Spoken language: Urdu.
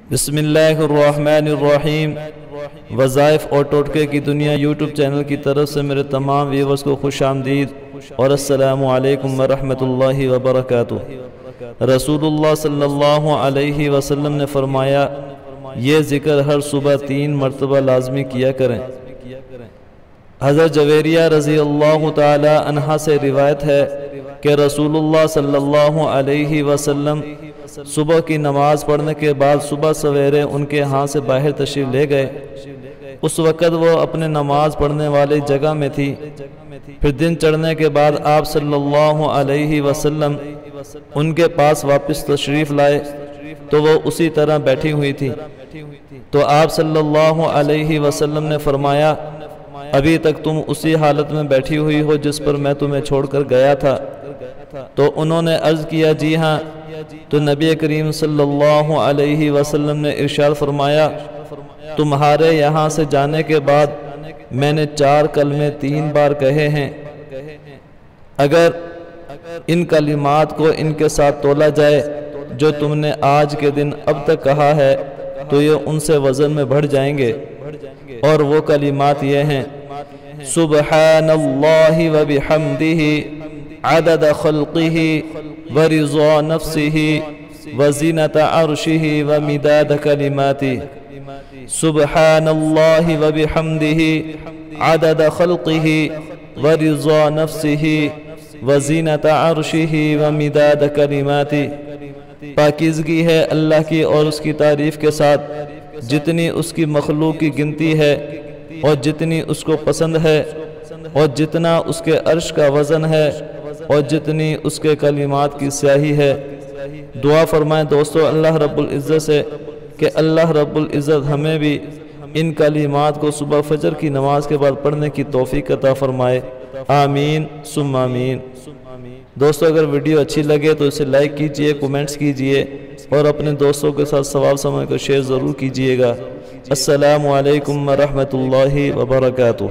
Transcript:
بسم اللہ الرحمن الرحیم۔ وظائف اور ٹوٹکے کی دنیا یوٹیوب چینل کی طرف سے میرے تمام ویورز کو خوش آمدید اور السلام علیکم ورحمۃ اللہ وبرکاتہ۔ رسول اللہ صلی اللہ علیہ وسلم نے فرمایا، یہ ذکر ہر صبح 3 مرتبہ لازمی کیا کریں۔ حضرت جویریہ رضی اللہ تعالی عنہ سے روایت ہے کہ رسول اللہ صلی اللہ علیہ وسلم صبح کی نماز پڑھنے کے بعد صبح سویرے ان کے ہاں سے باہر تشریف لے گئے۔ اس وقت وہ اپنے نماز پڑھنے والی جگہ میں تھی۔ پھر دن چڑھنے کے بعد آپ صلی اللہ علیہ وسلم ان کے پاس واپس تشریف لائے تو وہ اسی طرح بیٹھی ہوئی تھی۔ تو آپ صلی اللہ علیہ وسلم نے فرمایا، ابھی تک تم اسی حالت میں بیٹھی ہوئی ہو جس پر میں تمہیں چھوڑ کر گیا تھا۔ تو انہوں نے عرض کیا، جی ہاں۔ تو نبی کریم صلی اللہ علیہ وسلم نے ارشاد فرمایا، تمہارے یہاں سے جانے کے بعد میں نے 4 کلمے 3 بار کہے ہیں۔ اگر ان کلمات کو ان کے ساتھ تولا جائے جو تم نے آج کے دن اب تک کہا ہے تو یہ ان سے وزن میں بڑھ جائیں گے، اور وہ کلمات یہ ہیں: سبحان اللہ و بحمدہ عدد خلقہ ورضا نفسہ وزینت عرشہ ومداد کلماتہ۔ سبحان اللہ و بحمدہ عدد خلقہ ورضا نفسہ وزینت عرشہ ومداد کلماتہ۔ پاکیزگی ہے اللہ کی اور اس کی تعریف کے ساتھ جتنی اس کی مخلوق کی گنتی ہے اور جتنی اس کو پسند ہے، اور جتنا اس کے عرش کا وزن ہے اور جتنی اس کے کلمات کی سیاہی ہے۔ دعا فرمائیں دوستو اللہ رب العزت سے کہ اللہ رب العزت ہمیں بھی ان کلمات کو صبح فجر کی نماز کے بعد پڑھنے کی توفیق عطا فرمائے، آمین ثم آمین۔ دوستو اگر ویڈیو اچھی لگے تو اسے لائک کیجئے، کومنٹس کیجئے اور اپنے دوستوں کے ساتھ ثواب سمجھ کر شیئر ضرور کیجئے گا۔ السلام علیکم ورحمۃ اللہ وبرکاتہ۔